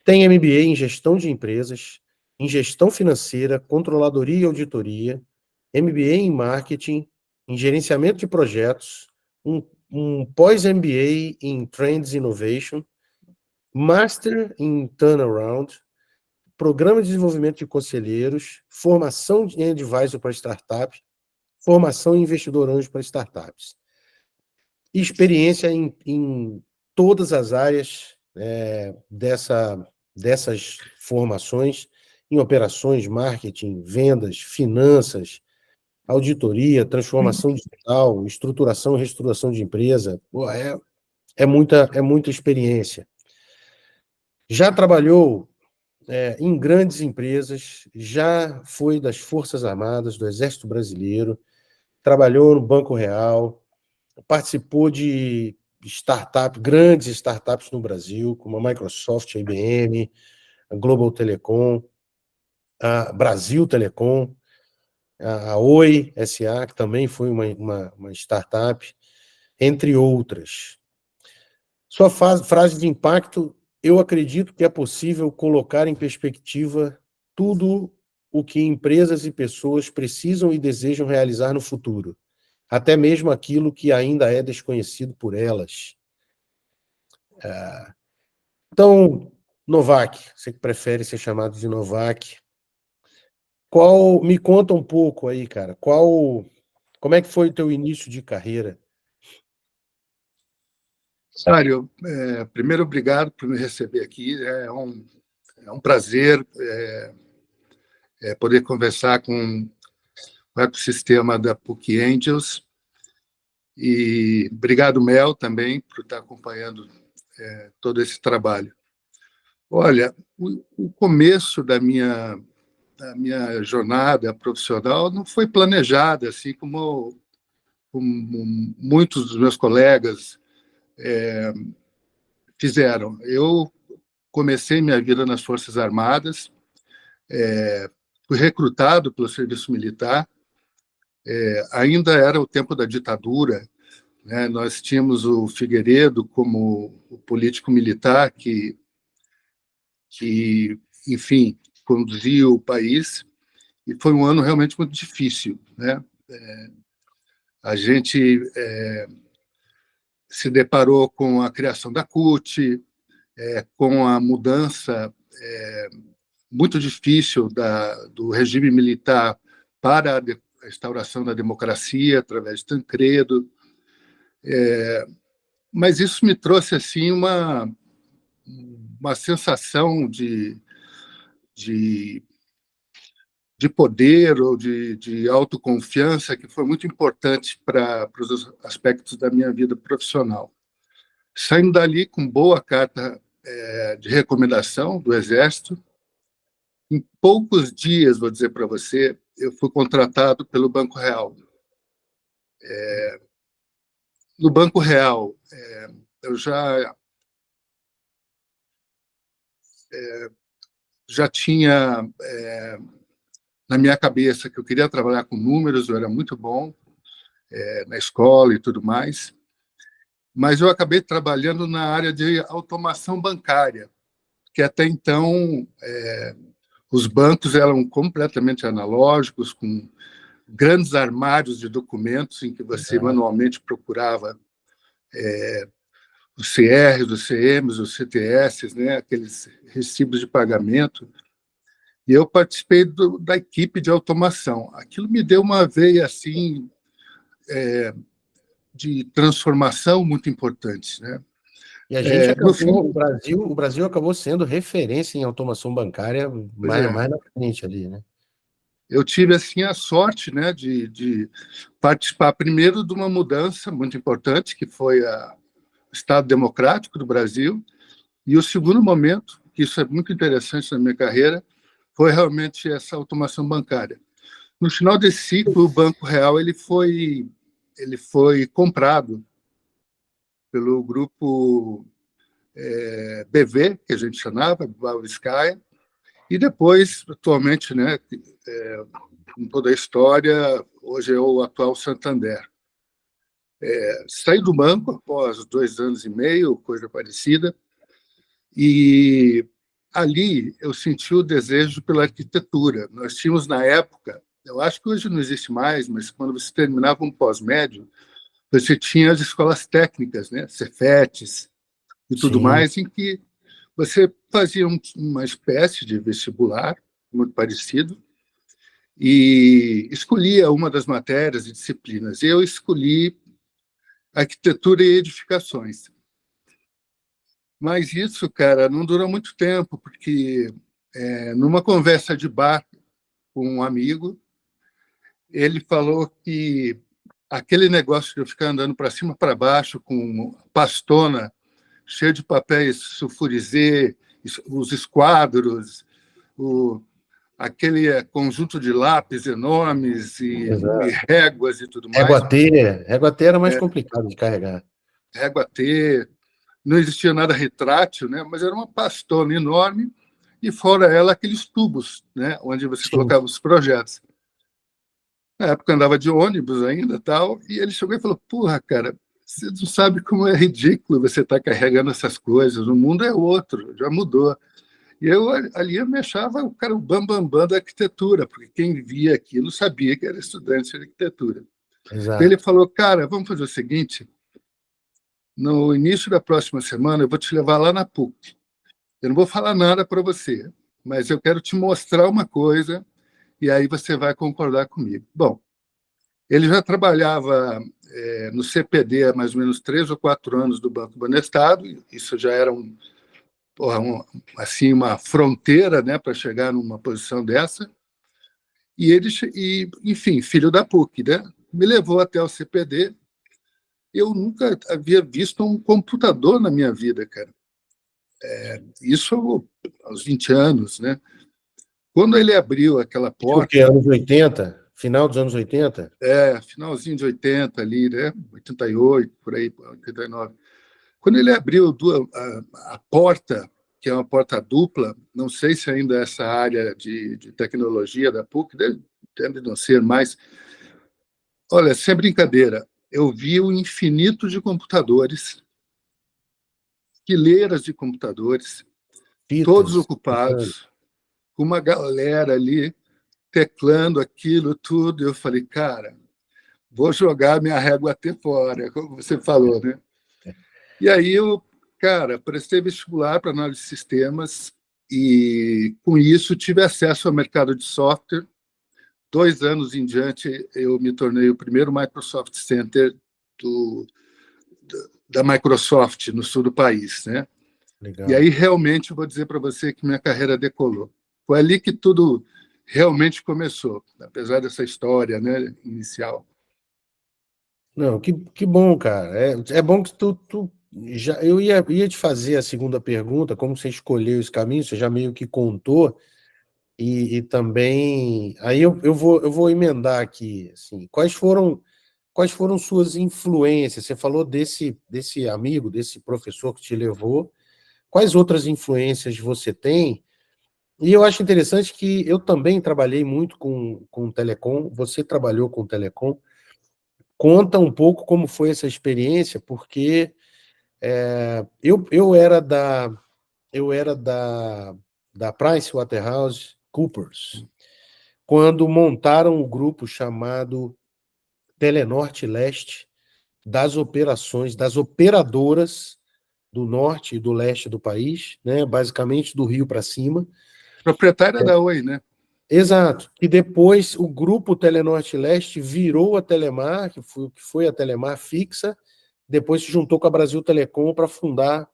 Tem MBA em gestão de empresas, em gestão financeira, controladoria e auditoria, MBA em marketing, em gerenciamento de projetos, um pós-MBA em Trends Innovation, Master em Turnaround, Programa de Desenvolvimento de Conselheiros, Formação em Advisor para Startups, Formação em Investidor Anjo para Startups. Experiência em todas as áreas dessas formações, em operações, marketing, vendas, finanças, auditoria, transformação digital, estruturação e reestruturação de empresa. Pô, é muita experiência. Já trabalhou em grandes empresas, já foi das Forças Armadas, do Exército Brasileiro, trabalhou no Banco Real, participou de grandes startups no Brasil, como a Microsoft, a IBM, a Global Telecom, a Brasil Telecom, a Oi SA, que também foi uma startup, entre outras. Sua frase de impacto: eu acredito que é possível colocar em perspectiva tudo o que empresas e pessoas precisam e desejam realizar no futuro, até mesmo aquilo que ainda é desconhecido por elas. Então, Novak, você que prefere ser chamado de Novak, me conta um pouco aí, cara, como é que foi o teu início de carreira? Sário, primeiro, obrigado por me receber aqui. É um prazer poder conversar com o ecossistema da PUC Angels. E obrigado, Mel, também, por estar acompanhando todo esse trabalho. Olha, o começo da minha jornada profissional não foi planejada, assim como muitos dos meus colegas fizeram. Eu comecei minha vida nas Forças Armadas, fui recrutado pelo Serviço Militar, ainda era o tempo da ditadura, né? Nós tínhamos o Figueiredo como o político militar que enfim, conduziu o país, e foi um ano realmente muito difícil, né? A gente se deparou com a criação da CUT, com a mudança muito difícil do regime militar para a instauração da democracia através de Tancredo, mas isso me trouxe assim uma sensação de poder ou de autoconfiança que foi muito importante para os aspectos da minha vida profissional. Saindo dali com boa carta de recomendação do Exército, em poucos dias, vou dizer para você, eu fui contratado pelo Banco Real. No Banco Real, eu já tinha na minha cabeça que eu queria trabalhar com números, eu era muito bom na escola e tudo mais, mas eu acabei trabalhando na área de automação bancária, que até então os bancos eram completamente analógicos, com grandes armários de documentos em que você manualmente procurava os CRs, os CMs, os CTS, né, aqueles recibos de pagamento. E eu participei da equipe de automação. Aquilo me deu uma veia assim de transformação muito importante, né? E a gente acabou, o Brasil acabou sendo referência em automação bancária mais na frente ali, né? Eu tive assim a sorte, né, de participar primeiro de uma mudança muito importante, que foi o Estado Democrático do Brasil, e o segundo momento, que isso é muito interessante na minha carreira, foi realmente essa automação bancária. No final desse ciclo, o Banco Real ele foi comprado pelo grupo BV, que a gente chamava, Bavskaya, e depois, atualmente, né, com toda a história, hoje é o atual Santander. Saí do banco após 2 anos e meio, coisa parecida, e ali eu senti o desejo pela arquitetura. Nós tínhamos, na época, eu acho que hoje não existe mais, mas quando você terminava um pós-médio, você tinha as escolas técnicas, né? Cefetes e tudo Sim, mais, em que você fazia uma espécie de vestibular, muito parecido, e escolhia uma das matérias e disciplinas. Eu escolhi arquitetura e edificações. Mas isso, cara, não durou muito tempo, porque numa conversa de bar com um amigo, ele falou que aquele negócio de eu ficar andando para cima e para baixo com pastona cheia de papéis sulfurizê, os esquadros, o, aquele conjunto de lápis enormes e exato. réguas e tudo mais, Régua T era mais complicado de carregar. régua T, não existia nada retrátil, né? Mas era uma pastona enorme e fora ela aqueles tubos, né? Onde você Sim. colocava os projetos. Na época andava de ônibus ainda tal, e ele chegou e falou: Porra, cara, você não sabe como é ridículo você estar carregando essas coisas, o mundo é outro, já mudou. E eu ali eu me achava o cara o bambambam bam, bam da arquitetura, porque quem via aquilo sabia que era estudante de arquitetura. Ele Exato. falou: Cara, vamos fazer o seguinte, no início da próxima semana eu vou te levar lá na PUC. Eu não vou falar nada para você, mas eu quero te mostrar uma coisa e aí você vai concordar comigo. Bom, ele já trabalhava no CPD há mais ou menos 3 ou 4 anos do Banco Banestado, isso já era assim, uma fronteira, né, para chegar numa posição dessa, e ele, enfim, filho da PUC, né, me levou até o CPD. Eu nunca havia visto um computador na minha vida, cara. Isso aos 20 anos, né? Quando ele abriu aquela Isso o quê? porta, Anos 80? Final dos anos 80? finalzinho de 80 ali, né? 88, por aí, 89. Quando ele abriu a porta, que é uma porta dupla, não sei se ainda essa área de tecnologia da PUC, deve não ser mais. Olha, sem brincadeira, eu vi o infinito de computadores, fileiras de computadores, todos Fitas. ocupados, com uma galera ali teclando aquilo tudo. Eu falei, cara, vou jogar minha régua até fora, como você falou, né? E aí eu, cara, prestei vestibular para análise de sistemas e, com isso, tive acesso ao mercado de software. 2 anos em diante, eu me tornei o primeiro Microsoft Center do, da Microsoft no sul do país, né? E aí, Legal. realmente, eu vou dizer para você que minha carreira decolou. Foi ali que tudo realmente começou, apesar dessa história, né, inicial. Não, que bom, cara. É bom que tu já. Eu ia te fazer a segunda pergunta, como você escolheu esse caminho, você já meio que contou, e também. Aí eu vou emendar aqui, assim, quais foram suas influências? Você falou desse amigo, desse professor que te levou. Quais outras influências você tem? E eu acho interessante que eu também trabalhei muito com telecom, você trabalhou com telecom. Conta um pouco como foi essa experiência, porque eu era da PricewaterhouseCoopers quando montaram o grupo chamado Telenorte Leste das operadoras do norte e do leste do país, né, basicamente do Rio para cima. Proprietária da Oi, né? Exato. E depois o grupo Telenorte Leste virou a Telemar, que foi a Telemar fixa, depois se juntou com a Brasil Telecom para fundar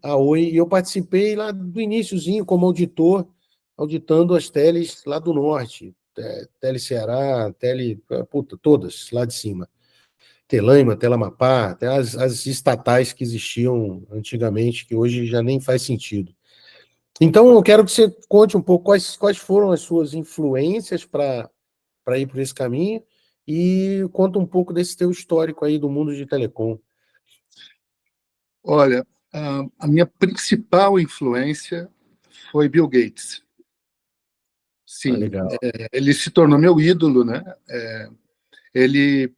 a Oi, e eu participei lá do iniciozinho como auditor, auditando as teles lá do norte, Tele Ceará, puta, todas lá de cima. Telaima, Telamapá, até as estatais que existiam antigamente, que hoje já nem faz sentido. Então, eu quero que você conte um pouco quais foram as suas influências para ir por esse caminho e conta um pouco desse teu histórico aí do mundo de telecom. Olha, a minha principal influência foi Bill Gates. Ah, Sim, legal. ele se tornou meu ídolo, né? Ele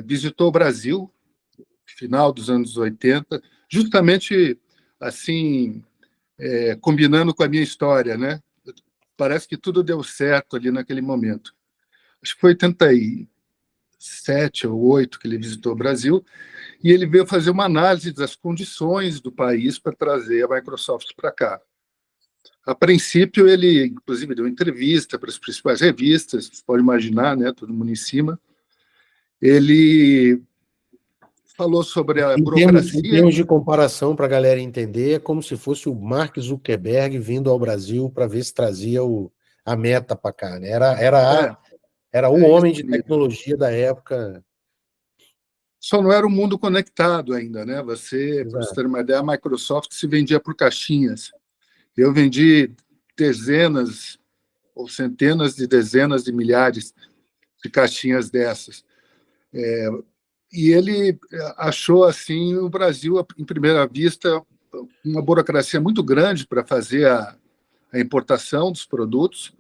visitou o Brasil no final dos anos 80, justamente assim, combinando com a minha história, né? Parece que tudo deu certo ali naquele momento. Acho que foi 87 ou 8 que ele visitou o Brasil, e ele veio fazer uma análise das condições do país para trazer a Microsoft para cá. A princípio, ele, inclusive, deu entrevista para as principais revistas, você pode imaginar, né, todo mundo em cima. Ele falou sobre a Em burocracia. termos de comparação, para a galera entender, é como se fosse o Mark Zuckerberg vindo ao Brasil para ver se trazia a Meta para cá, né? Era o Isso, homem de tecnologia da época. só não era um mundo conectado ainda, né? Para você Exato. ter uma ideia, a Microsoft se vendia por caixinhas. Eu vendi dezenas ou centenas de dezenas de milhares de caixinhas dessas. E ele achou, assim, o Brasil, em primeira vista, uma burocracia muito grande para fazer a importação dos produtos.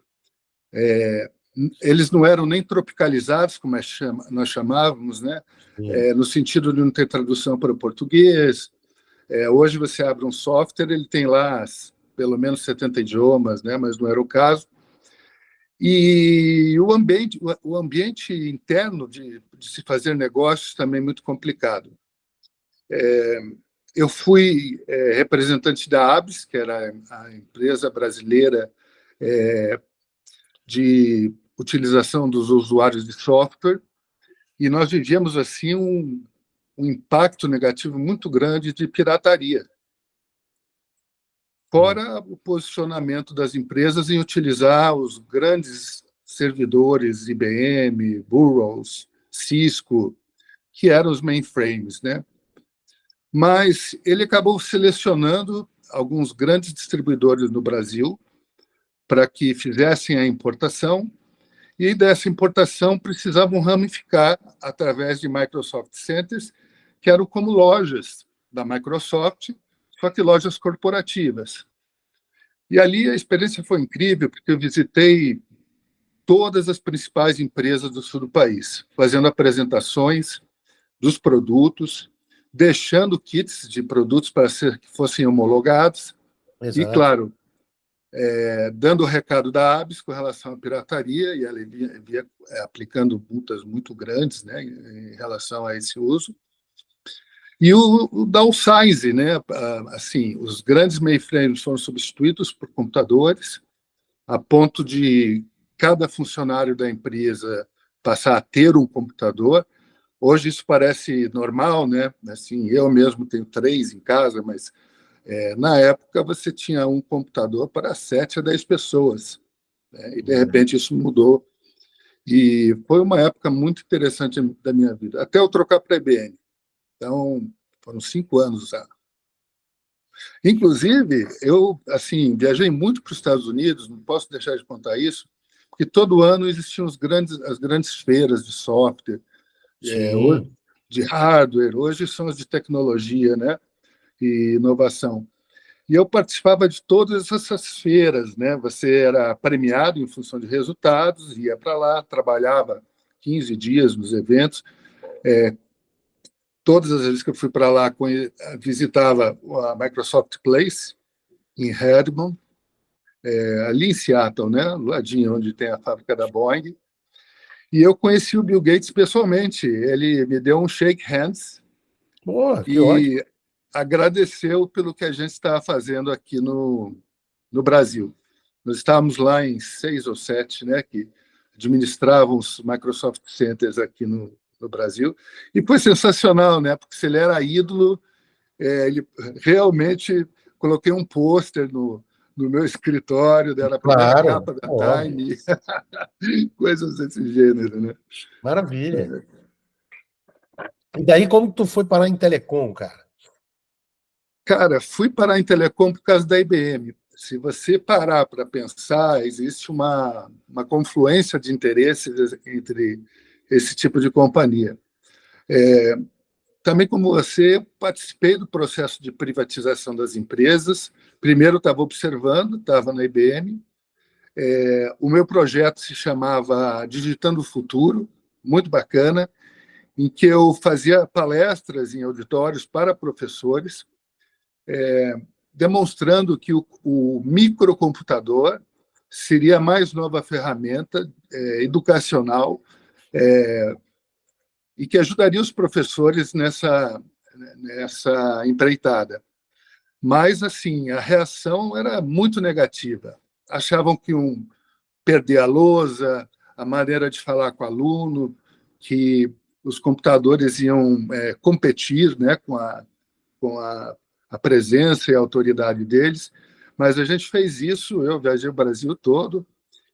Eles não eram nem tropicalizados, como nós chamávamos, né? No sentido de não ter tradução para o português. Hoje você abre um software, ele tem lá pelo menos 70 idiomas, né? Mas não era o caso. E o ambiente interno de se fazer negócios também é muito complicado. Eu fui representante da ABS, que era a empresa brasileira de utilização dos usuários de software, e nós vivíamos assim um impacto negativo muito grande de pirataria. Fora o posicionamento das empresas em utilizar os grandes servidores IBM, Burroughs, Cisco, que eram os mainframes, né? Mas ele acabou selecionando alguns grandes distribuidores no Brasil para que fizessem a importação, e dessa importação precisavam ramificar através de Microsoft Centers, que eram como lojas da Microsoft, só que lojas corporativas. E ali a experiência foi incrível, porque eu visitei todas as principais empresas do sul do país, fazendo apresentações dos produtos, deixando kits de produtos para que fossem homologados, e, Exato. claro, dando o recado da ABS com relação à pirataria, e ela via aplicando multas muito grandes, né, em relação a esse uso. E o downsize, né? Assim, os grandes mainframes foram substituídos por computadores, a ponto de cada funcionário da empresa passar a ter um computador. Hoje isso parece normal, né? Assim, eu mesmo tenho 3 em casa, mas na época você tinha um computador para 7 a 10 pessoas, né? E de repente isso mudou. E foi uma época muito interessante da minha vida, até eu trocar para a IBM. Então, foram 5 anos já. Inclusive, eu assim viajei muito para os Estados Unidos, não posso deixar de contar isso, porque todo ano existiam as grandes feiras de software, Sim. de hardware, hoje são as de tecnologia, né, e inovação. E eu participava de todas essas feiras, né? Você era premiado em função de resultados, ia para lá, trabalhava 15 dias nos eventos. Todas as vezes que eu fui para lá, visitava a Microsoft Place, em Redmond, ali em Seattle, né? Do ladinho onde tem a fábrica da Boeing. E eu conheci o Bill Gates pessoalmente. Ele me deu um shake hands Pô, que ótimo. e agradeceu pelo que a gente estava fazendo aqui no Brasil. Nós estávamos lá em 6 ou 7, né, que administravam os Microsoft Centers aqui no Brasil. E foi sensacional, né, porque se ele era ídolo, ele realmente coloquei um pôster no meu escritório, era a primeira Claro, capa da óbvio. Time, coisas desse gênero, né? Maravilha. E daí, como que tu foi parar em telecom, cara? Cara, fui parar em telecom por causa da IBM. Se você parar para pensar, existe uma confluência de interesses entre esse tipo de companhia. Também, como você, participei do processo de privatização das empresas. Primeiro estava observando, estava na IBM. O meu projeto se chamava Digitando o Futuro, muito bacana, em que eu fazia palestras em auditórios para professores, demonstrando que o microcomputador seria a mais nova ferramenta educacional e que ajudaria os professores nessa empreitada. Mas, assim, a reação era muito negativa. Achavam que iam perder a lousa, a maneira de falar com o aluno, que os computadores iam competir, né, com a presença e a autoridade deles. Mas a gente fez isso, eu viajei o Brasil todo,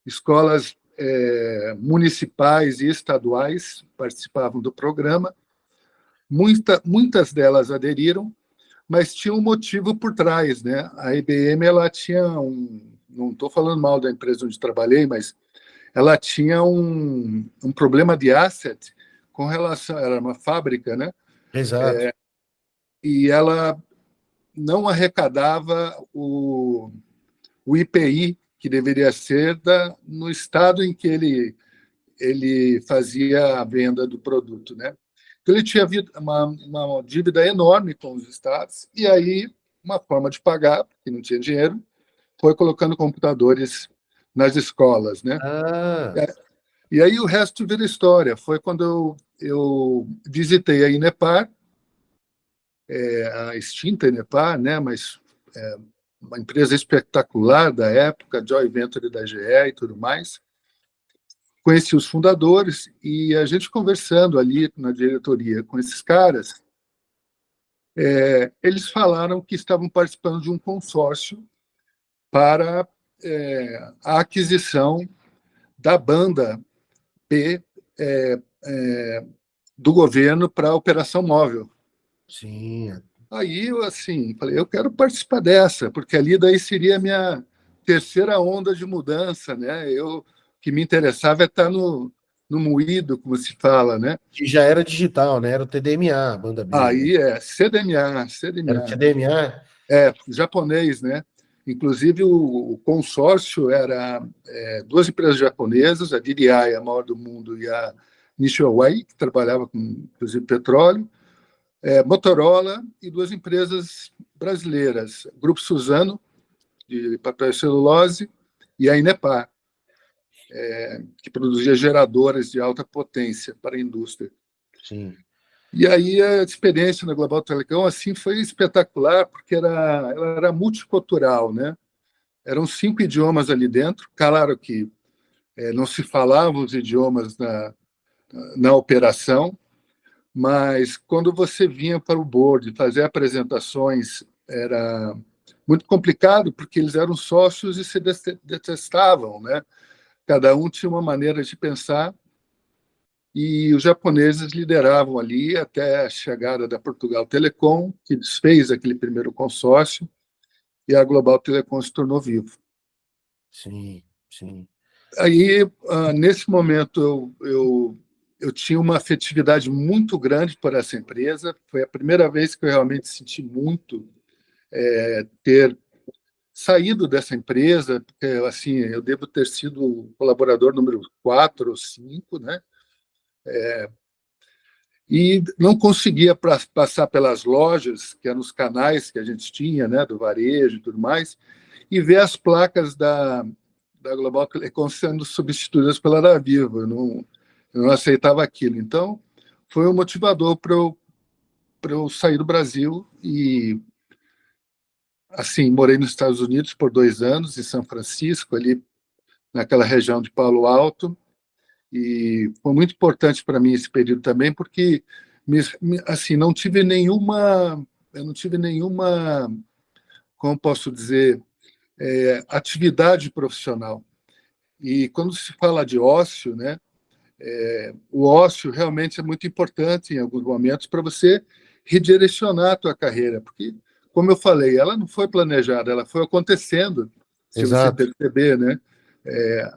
escolas municipais e estaduais participavam do programa, muitas delas aderiram, mas tinha um motivo por trás, né? A IBM, ela tinha não estou falando mal da empresa onde trabalhei, mas ela tinha um problema de asset com relação, era uma fábrica, né? Exato. E ela não arrecadava o IPI que deveria ser no estado em que ele fazia a venda do produto, né? Então, ele tinha uma dívida enorme com os estados, e aí uma forma de pagar, porque não tinha dinheiro, foi colocando computadores nas escolas, né? Ah, E aí o resto vira história. Foi quando eu visitei a Inepar, a extinta Inepar, né? Mas uma empresa espetacular da época, joint venture da GE e tudo mais. Conheci os fundadores e a gente conversando ali na diretoria com esses caras, eles falaram que estavam participando de um consórcio para a aquisição da banda B do governo para a operação móvel. sim. Aí eu assim falei, eu quero participar dessa, porque ali daí seria a minha terceira onda de mudança, né? Eu que me interessava é estar no moído, como se fala, né? Que já era digital, né? Era o TDMA, a banda B, né? Aí CDMA, Era o CDMA, TDMA? japonês, né? Inclusive o consórcio era duas empresas japonesas, a DDI, a maior do mundo, e a Nishowai, que trabalhava com, inclusive, petróleo, Motorola e duas empresas brasileiras, Grupo Suzano, de papel e celulose, e a Inepar, que produzia geradoras de alta potência para a indústria. Sim. E aí a experiência na Global Telecom assim foi espetacular, porque ela era multicultural, né? Eram 5 idiomas ali dentro, claro que não se falavam os idiomas na operação, mas quando você vinha para o board fazer apresentações, era muito complicado, porque eles eram sócios e se detestavam, né? Cada um tinha uma maneira de pensar, e os japoneses lideravam ali até a chegada da Portugal Telecom, que desfez aquele primeiro consórcio, e a Global Telecom se tornou vivo. Sim, sim. Aí, nesse momento, eu tinha uma afetividade muito grande por essa empresa. Foi a primeira vez que eu realmente senti muito ter saído dessa empresa, porque assim, eu devo ter sido o colaborador número 4 ou 5, né? E não conseguia passar pelas lojas, que eram os canais que a gente tinha, né, do varejo e tudo mais, e ver as placas da Global Telecom sendo substituídas pela da Vivo. Eu não aceitava aquilo. Então, foi um motivador para eu sair do Brasil e, assim, morei nos Estados Unidos por 2 anos, em São Francisco, ali naquela região de Palo Alto, e foi muito importante para mim esse período também, porque assim, eu não tive nenhuma, como posso dizer, atividade profissional. E quando se fala de ócio, né, o ócio realmente é muito importante em alguns momentos para você redirecionar a tua carreira, porque, como eu falei, ela não foi planejada, ela foi acontecendo, se você Exato. perceber, né?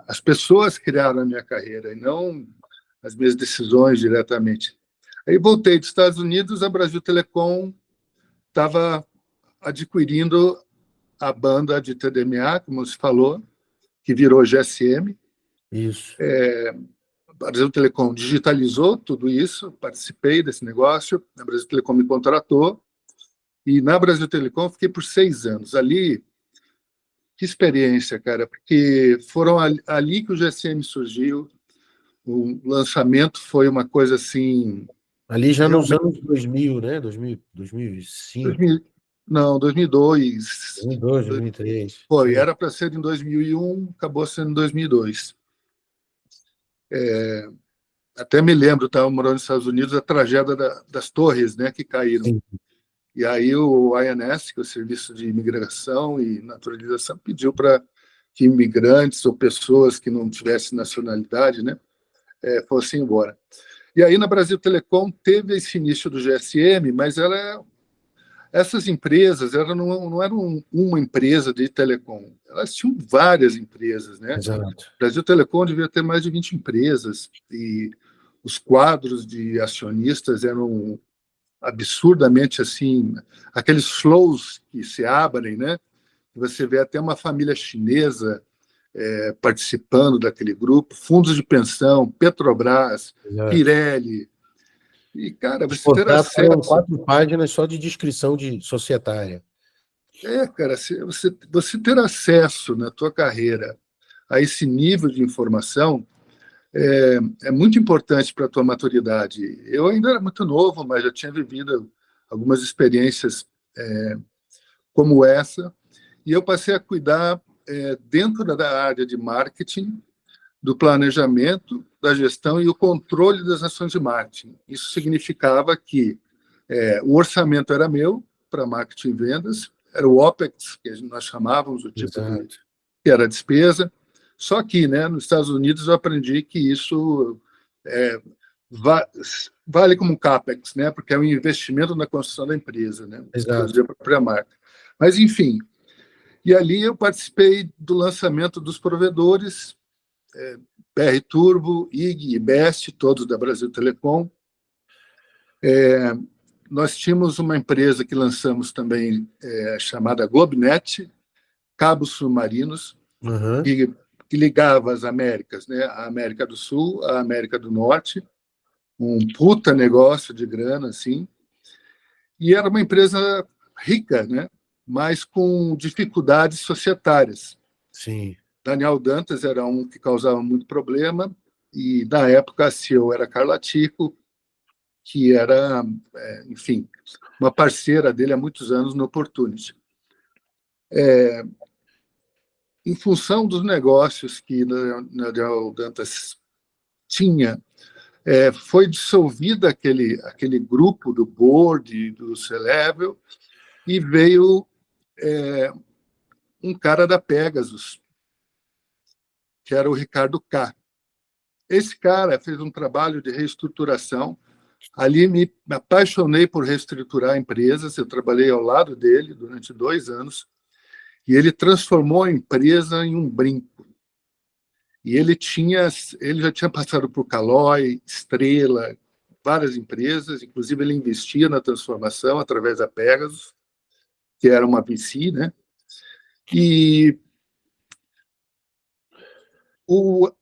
As pessoas criaram a minha carreira e não as minhas decisões diretamente. Aí voltei dos Estados Unidos, a Brasil Telecom estava adquirindo a banda de TDMA, como se falou, que virou GSM. Isso. A Brasil Telecom digitalizou tudo isso, participei desse negócio, a Brasil Telecom me contratou, E na Brasil Telecom eu fiquei por 6 anos. Ali, que experiência, cara, porque foram ali que o GSM surgiu. O lançamento foi uma coisa assim, Ali já nos realmente. anos 2000, né? 2000, 2005, 2000, não, 2002. 2002, 2003. Isso Foi, aí. era para ser em 2001, acabou sendo em 2002. Até me lembro, estava morando nos Estados Unidos, a tragédia das torres, né, que caíram. Sim, E aí o INS, que é o Serviço de Imigração e Naturalização, pediu para que imigrantes ou pessoas que não tivessem nacionalidade, né, fossem embora. E aí na Brasil Telecom teve esse início do GSM, mas essas empresas não eram uma empresa de telecom, elas tinham várias empresas, né? exato. O Brasil Telecom devia ter mais de 20 empresas e os quadros de acionistas eram absurdamente assim, aqueles flows que se abrem, né? Você vê até uma família chinesa participando daquele grupo, fundos de pensão, Petrobras, Exato. Pirelli. E, cara, Os você ter contratos eram acesso. 4 páginas só de descrição de societária. Cara, você ter acesso na tua carreira a esse nível de informação é muito importante para a tua maturidade. Eu ainda era muito novo, mas já tinha vivido algumas experiências como essa, e eu passei a cuidar dentro da área de marketing, do planejamento, da gestão e o controle das ações de marketing. Isso significava que o orçamento era meu para marketing e vendas, era o OPEX, que nós chamávamos, o tipo de Exato. que era a despesa. Só que, né, nos Estados Unidos, eu aprendi que isso é, va vale como CAPEX, né, porque é um investimento na construção da empresa, né, produzir Exato. a própria marca. Mas, enfim, e ali eu participei do lançamento dos provedores, BR Turbo, IG e Best, todos da Brasil Telecom. Nós tínhamos uma empresa que lançamos também, chamada Globnet, cabos submarinos, Uhum. que, que ligava as Américas, né? A América do Sul, a América do Norte, um puta negócio de grana, assim. E era uma empresa rica, né? Mas com dificuldades societárias. Sim. Daniel Dantas era um que causava muito problema, e na época a CEO era Carla Tico, que era, enfim, uma parceira dele há muitos anos no Opportunity. Em função dos negócios que Daniel Dantas tinha, foi dissolvido aquele grupo do board, do C-Level, e veio um cara da Pegasus, que era o Ricardo K. Esse cara fez um trabalho de reestruturação. Ali me apaixonei por reestruturar empresas. Eu trabalhei ao lado dele durante 2 anos e ele transformou a empresa em um brinco. E ele já tinha passado por Caloi, Estrela, várias empresas, inclusive ele investia na transformação através da Pegasus, que era uma VC, né? E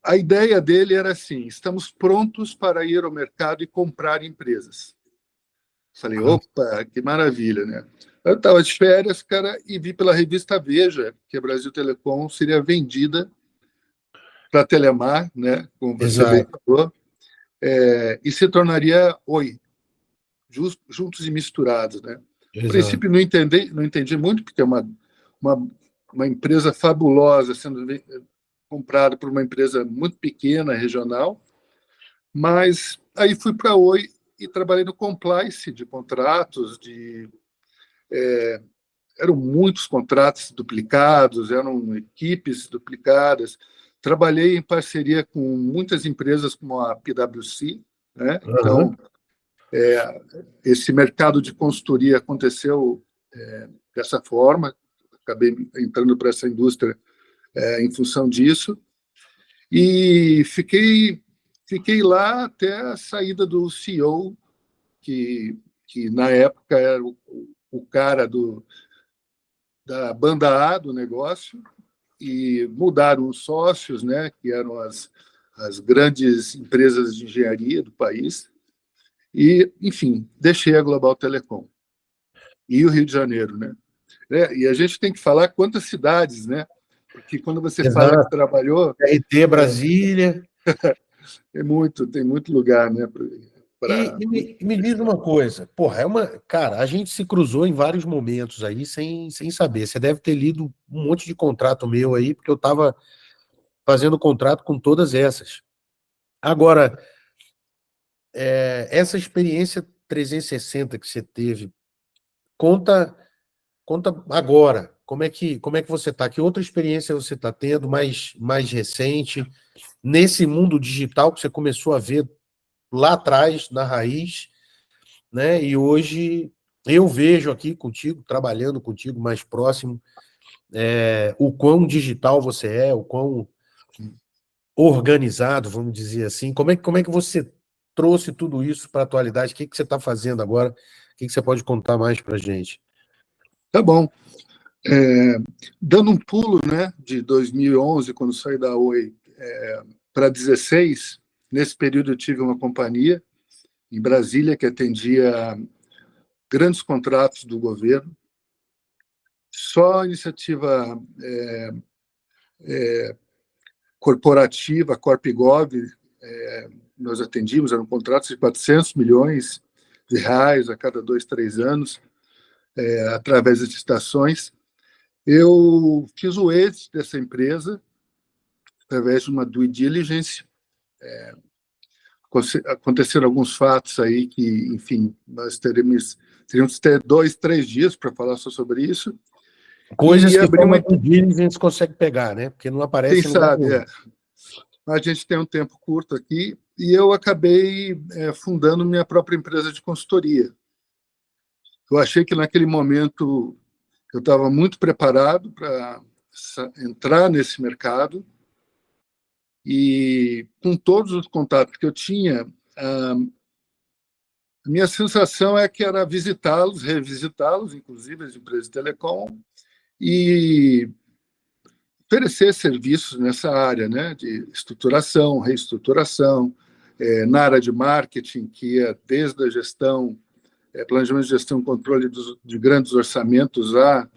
a ideia dele era assim: estamos prontos para ir ao mercado e comprar empresas. Falei, Ah, opa, que maravilha, né? Eu estava de férias, cara, e vi pela revista Veja que a Brasil Telecom seria vendida para a Telemar, né? Como você bem exato. falou, e se tornaria Oi, juntos e misturados, né? A Exato. princípio não entendi muito, porque é uma, uma empresa fabulosa sendo comprada por uma empresa muito pequena, regional, mas aí fui para a Oi e trabalhei no compliance de contratos, eram muitos contratos duplicados, eram equipes duplicadas. Trabalhei em parceria com muitas empresas como a PwC, né? Aham. Então, esse mercado de consultoria aconteceu dessa forma, acabei entrando para essa indústria em função disso, e fiquei lá até a saída do CEO, que na época era o cara da banda A do negócio, e mudaram os sócios, né, que eram as grandes empresas de engenharia do país, e, enfim, deixei a Global Telecom. e o Rio de Janeiro, né? E a gente tem que falar quantas cidades, né? Porque quando você fala que Exato. trabalhou, RT Brasília. tem muito lugar, né? Me diz uma coisa, porra, cara, a gente se cruzou em vários momentos aí sem saber. Você deve ter lido um monte de contrato meu aí, porque eu estava fazendo contrato com todas essas. Agora, essa experiência 360 que você teve, conta agora, como é que você está? Que outra experiência você está tendo, mais recente, nesse mundo digital que você começou a ver lá atrás, na raiz, né? E hoje eu vejo aqui contigo, trabalhando contigo mais próximo, o quão digital você é, o quão organizado, vamos dizer assim. Como é que você trouxe tudo isso para a atualidade? O que você está fazendo agora? O que você pode contar mais para a gente? Tá bom. Dando um pulo, né, de 2011, quando saí da Oi, para 16, nesse período eu tive uma companhia em Brasília que atendia grandes contratos do governo. Só a iniciativa corporativa, Corpigov, nós atendíamos, eram contratos de 400 milhões de reais a cada 2, 3 anos, através das estações. Eu fiz o exit dessa empresa através de uma due diligence. Aconteceram alguns fatos aí que, enfim, nós teríamos que ter 2, 3 dias para falar só sobre isso. Coisas E que abrir só uma... na due diligence a gente consegue pegar, né? Porque não Quem aparece em lugar sabe, nenhum. a gente tem um tempo curto aqui, e eu acabei fundando minha própria empresa de consultoria. Eu achei que naquele momento eu estava muito preparado para entrar nesse mercado, e com todos os contatos que eu tinha, a minha sensação é que era visitá-los, revisitá-los, inclusive as empresas de telecom, e oferecer serviços nessa área, né, de estruturação, reestruturação, na área de marketing, que é desde a gestão, planejamento de gestão e controle de grandes orçamentos a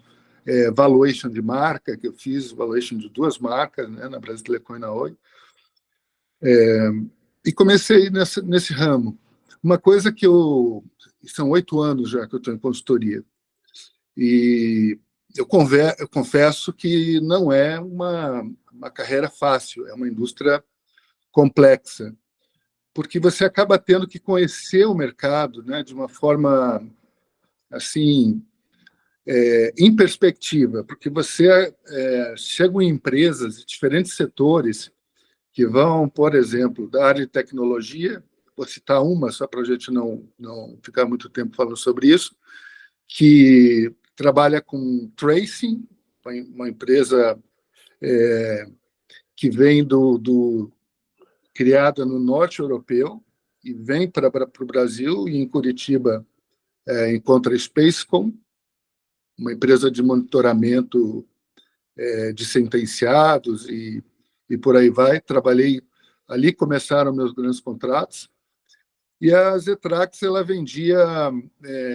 valuation de marca, que eu fiz valuation de 2 marcas, né, na Brasil Telecom e na Oi, e comecei nesse ramo. Uma coisa que são 8 anos já que eu estou em consultoria, e eu confesso que não é uma carreira fácil, é uma indústria complexa, porque você acaba tendo que conhecer o mercado, né, de uma forma assim, em perspectiva, porque você chega em empresas de diferentes setores que vão, por exemplo, da área de tecnologia, vou citar uma só para a gente não ficar muito tempo falando sobre isso, que trabalha com tracing, uma empresa que vem criada no norte europeu e vem para o Brasil, e em Curitiba encontra a Spacecom, uma empresa de monitoramento de sentenciados e por aí vai. Trabalhei ali, começaram meus grandes contratos. E a Zetrax, ela vendia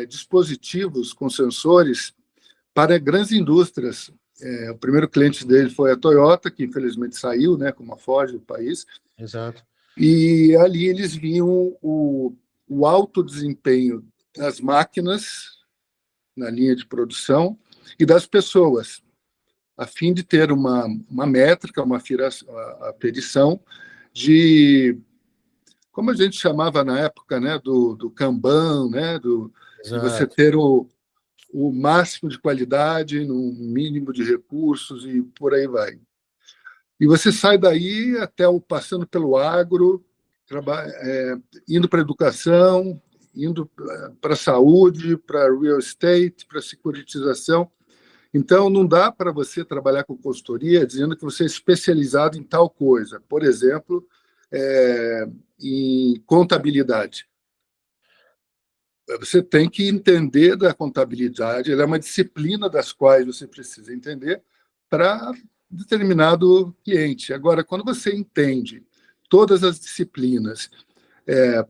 dispositivos com sensores para grandes indústrias. O primeiro cliente dele foi a Toyota, que infelizmente saiu, né, como a Ford do país. Exato. E ali eles viam o alto desempenho das máquinas na linha de produção e das pessoas, a fim de ter uma métrica, uma aferição de, como a gente chamava na época, né, do Kanban, né, de você Exato. ter o máximo de qualidade, no mínimo de recursos e por aí vai. E você sai daí até passando pelo agro, indo para a educação, indo para a saúde, para real estate, para a securitização. Então, não dá para você trabalhar com consultoria dizendo que você é especializado em tal coisa. Por exemplo, em contabilidade. Você tem que entender da contabilidade, ela é uma disciplina das quais você precisa entender para determinado cliente. Agora, quando você entende todas as disciplinas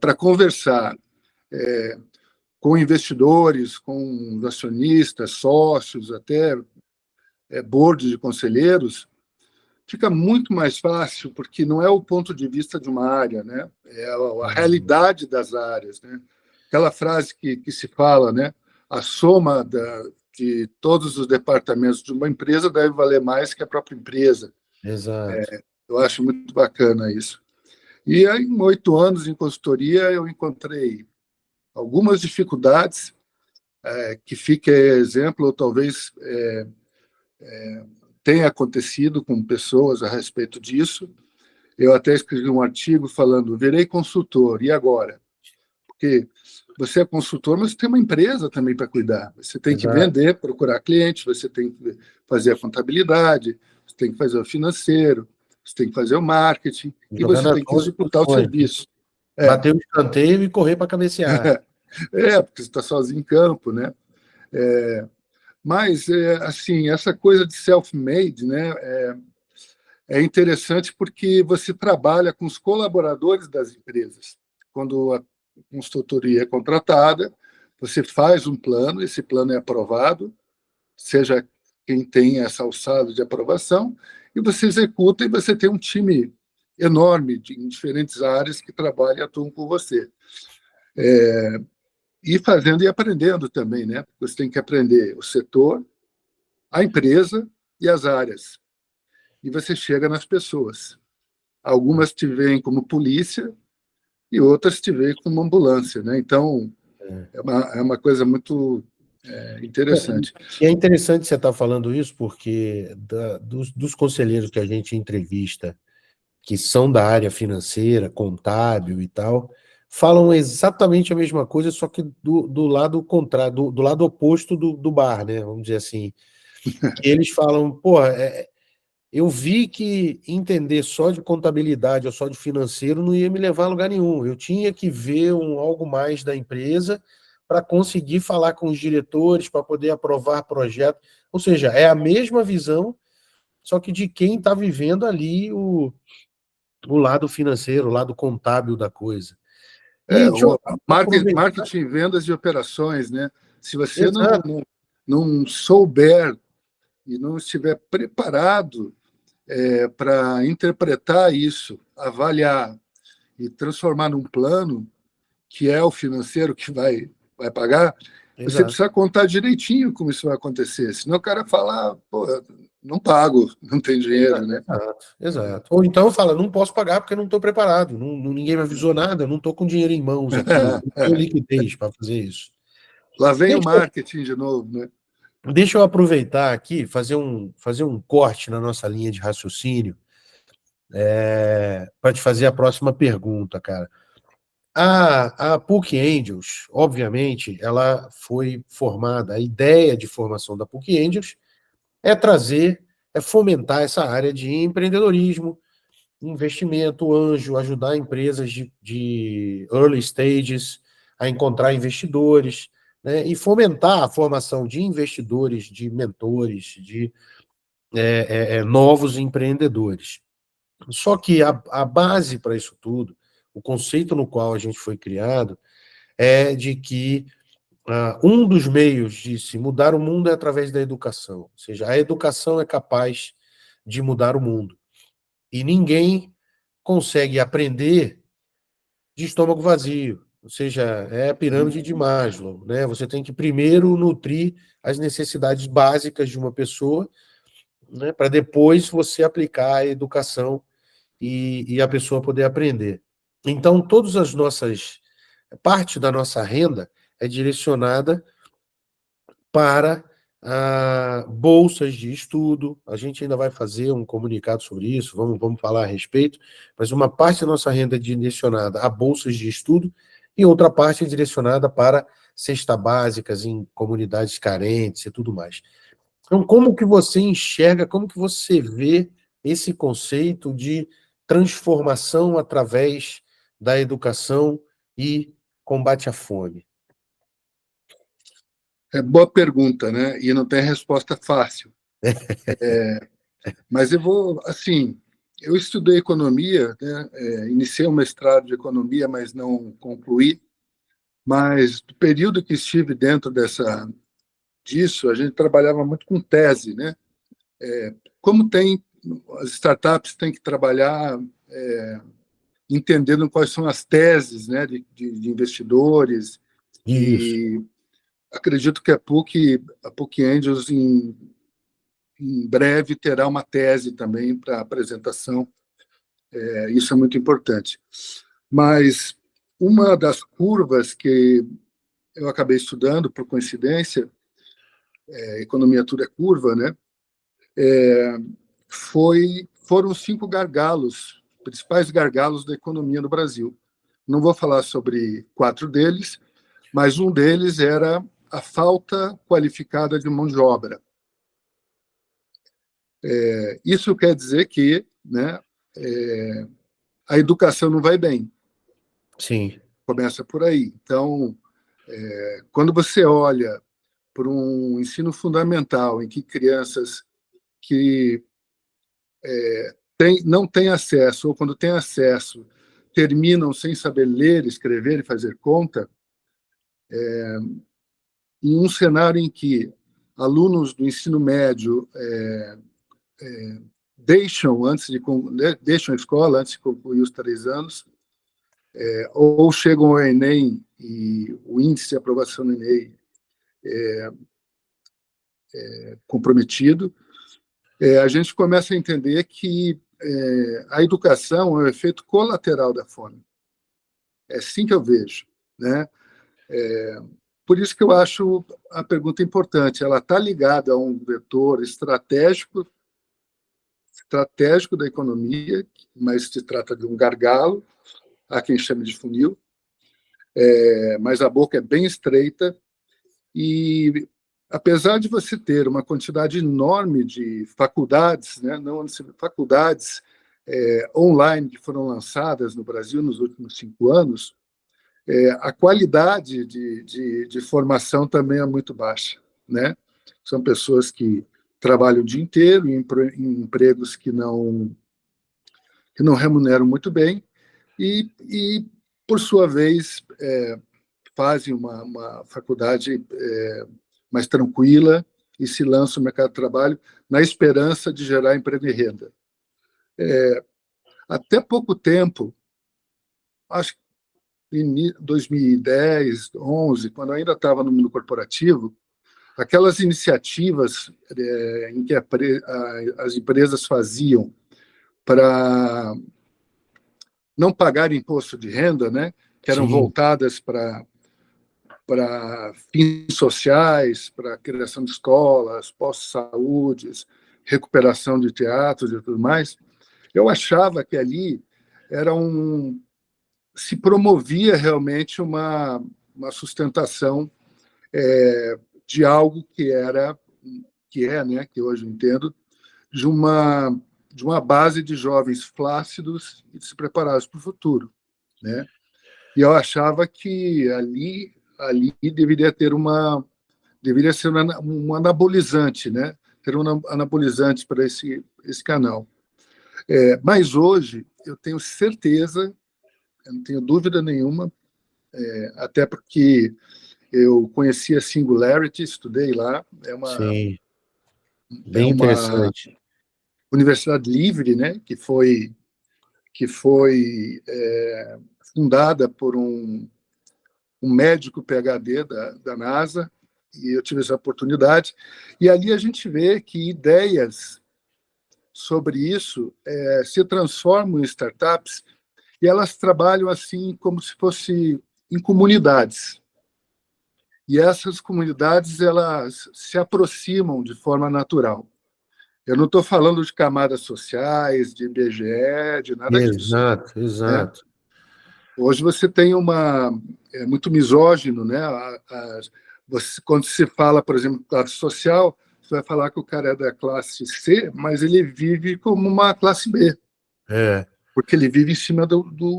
para conversar com investidores, com os acionistas, sócios, até boards de conselheiros, fica muito mais fácil, porque não é o ponto de vista de uma área, né? É a realidade das áreas, né? Aquela frase que se fala, né? A soma de todos os departamentos de uma empresa deve valer mais que a própria empresa. Exato. Eu acho muito bacana isso. E aí, em 8 anos em consultoria, eu encontrei algumas dificuldades, que fica exemplo, ou talvez tenha acontecido com pessoas a respeito disso. Eu até escrevi um artigo falando, virei consultor, e agora? Porque você é consultor, mas você tem uma empresa também para cuidar. Você tem que Exato. vender, procurar clientes, você tem que fazer a contabilidade, você tem que fazer o financeiro, você tem que fazer o marketing, e Jogar você nas tem que 11 executar o posições. serviço. É, Bater o escanteio e correr para cabecear. porque você está sozinho em campo, né? Mas, assim, essa coisa de self-made, né, é interessante porque você trabalha com os colaboradores das empresas. Quando a consultoria é contratada, você faz um plano, esse plano é aprovado, seja quem tem essa alçada de aprovação, e você executa e você tem um time enorme em diferentes áreas que trabalham e atuam com você. E fazendo e aprendendo também, né? Você tem que aprender o setor, a empresa e as áreas. E você chega nas pessoas. Algumas te veem como polícia e outras te veem como ambulância, né? Então, É. é uma coisa muito interessante. E é interessante você estar falando isso, porque dos conselheiros que a gente entrevista, que são da área financeira, contábil e tal, falam exatamente a mesma coisa, só que do lado contrário, do lado oposto do bar, né? Vamos dizer assim. Que eles falam, pô, eu vi que entender só de contabilidade ou só de financeiro não ia me levar a lugar nenhum. Eu tinha que ver algo mais da empresa para conseguir falar com os diretores, para poder aprovar projeto. Ou seja, é a mesma visão, só que de quem está vivendo ali o lado financeiro, o lado contábil da coisa. E deixa eu O aproveitar. marketing, vendas e operações, né? Se você Exato, não souber e não estiver preparado para interpretar isso, avaliar e transformar num plano, que é o financeiro que vai pagar, você exato. precisa contar direitinho como isso vai acontecer. Senão o cara fala, pô, não pago, não tem dinheiro, né? Exato, exato. Ou então fala, não posso pagar porque não estou preparado, ninguém me avisou nada, eu não estou com dinheiro em mãos aqui, não tenho liquidez para fazer isso. Lá vem o Deixa, marketing de novo, né? deixa eu aproveitar aqui, fazer um corte na nossa linha de raciocínio, para te fazer a próxima pergunta, cara. A PUC Angels, obviamente, ela foi formada, a ideia de formação da PUC Angels é fomentar essa área de empreendedorismo, investimento, anjo, ajudar empresas de early stages a encontrar investidores, né, e fomentar a formação de investidores, de mentores, de novos empreendedores. Só que a base para isso tudo, o conceito no qual a gente foi criado, é de que um dos meios de se mudar o mundo é através da educação. Ou seja, a educação é capaz de mudar o mundo. E ninguém consegue aprender de estômago vazio. Ou seja, é a pirâmide de Maslow, né? Você tem que primeiro nutrir as necessidades básicas de uma pessoa, né, para depois você aplicar a educação e a pessoa poder aprender. Então, parte da nossa renda é direcionada para bolsas de estudo. A gente ainda vai fazer um comunicado sobre isso, vamos falar a respeito, mas uma parte da nossa renda é direcionada a bolsas de estudo e outra parte é direcionada para cesta básicas em comunidades carentes e tudo mais. Então, como que você enxerga, como que você vê esse conceito de transformação através da educação e combate à fome? É boa pergunta, né? E não tem resposta fácil. Mas eu vou, assim, eu estudei economia, né? Iniciei um mestrado de economia, mas não concluí. Mas no período que estive dentro disso, a gente trabalhava muito com tese, né? Como as startups têm que trabalhar entendendo quais são as teses, né, de investidores, Isso. e acredito que a PUC Angels em breve terá uma tese também para apresentação. Isso é muito importante. Mas uma das curvas que eu acabei estudando, por coincidência, economia tudo é curva, né? Foram os 5 gargalos, principais gargalos da economia no Brasil. Não vou falar sobre 4 deles, mas um deles era a falta qualificada de mão de obra. Isso quer dizer que, né, a educação não vai bem. Sim. Começa por aí. Então, quando você olha para um ensino fundamental em que crianças que não têm acesso, ou quando têm acesso, terminam sem saber ler, escrever e fazer conta, em um cenário em que alunos do ensino médio deixam deixam a escola antes de concluir os 3 anos, ou chegam ao Enem e o índice de aprovação no Enem comprometido, a gente começa a entender que a educação é um efeito colateral da fome. É assim que eu vejo, né? Por isso que eu acho a pergunta importante. Ela está ligada a um vetor estratégico da economia, mas se trata de um gargalo, há quem chame de funil, mas a boca é bem estreita e, apesar de você ter uma quantidade enorme de faculdades, né, não faculdades online que foram lançadas no Brasil nos últimos 5 anos, a qualidade de formação também é muito baixa, né? São pessoas que trabalham o dia inteiro em empregos que não remuneram muito bem e por sua vez, fazem uma faculdade mais tranquila e se lançam no mercado de trabalho na esperança de gerar emprego e renda. Até pouco tempo, acho que em 2010, 11, quando eu ainda estava no mundo corporativo, aquelas iniciativas em que as empresas faziam para não pagar imposto de renda, né, que eram Sim. voltadas para fins sociais, para criação de escolas, pós-saúdes, recuperação de teatros e tudo mais, eu achava que ali era se promovia realmente uma sustentação de algo né, que hoje eu entendo, de uma base de jovens flácidos e despreparados para o futuro, né? E eu achava que ali deveria ser um anabolizante, né? Ter um anabolizante para esse canal. Mas hoje eu tenho certeza, eu não tenho dúvida nenhuma, até porque eu conheci a Singularity, estudei lá, Sim. é Bem uma interessante. universidade livre, né? Que foi fundada por um médico PhD da NASA, e eu tive essa oportunidade. E ali a gente vê que ideias sobre isso se transformam em startups e elas trabalham assim como se fosse em comunidades. E essas comunidades elas se aproximam de forma natural. Eu não estou falando de camadas sociais, de IBGE, de nada disso, Exato, né? exato. Hoje você tem muito misógino, né? Quando se fala, por exemplo, classe social, você vai falar que o cara é da classe C, mas ele vive como uma classe B, É, porque ele vive em cima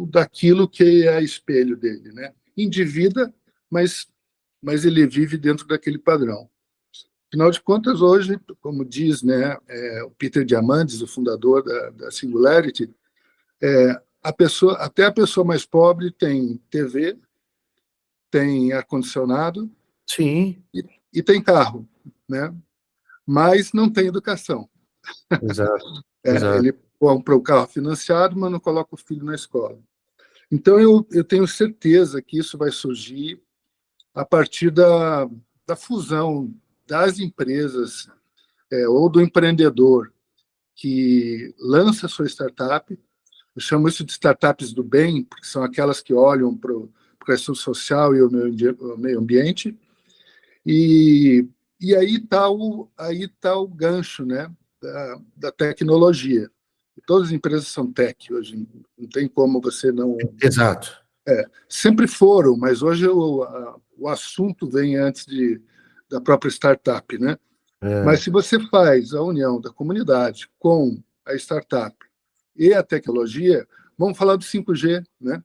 daquilo que é espelho dele, né? Endivida, mas ele vive dentro daquele padrão. Afinal de contas, hoje, como diz, né, o Peter Diamandis, o fundador da Singularity, até a pessoa mais pobre tem TV, tem ar-condicionado Sim, e tem carro, né? Mas não tem educação. exato, exato. Ele compra o carro financiado, mas não coloca o filho na escola. Então, eu tenho certeza que isso vai surgir a partir da fusão das empresas ou do empreendedor que lança sua startup. Eu chamo isso de startups do bem, porque são aquelas que olham para a questão social e o meio ambiente. E aí tá o gancho, né, da tecnologia. Todas as empresas são tech hoje, não tem como você não. Exato. Sempre foram, mas hoje o assunto vem antes da própria startup, né? Mas É, se você faz a união da comunidade com a startup e a tecnologia, vamos falar do 5G, né?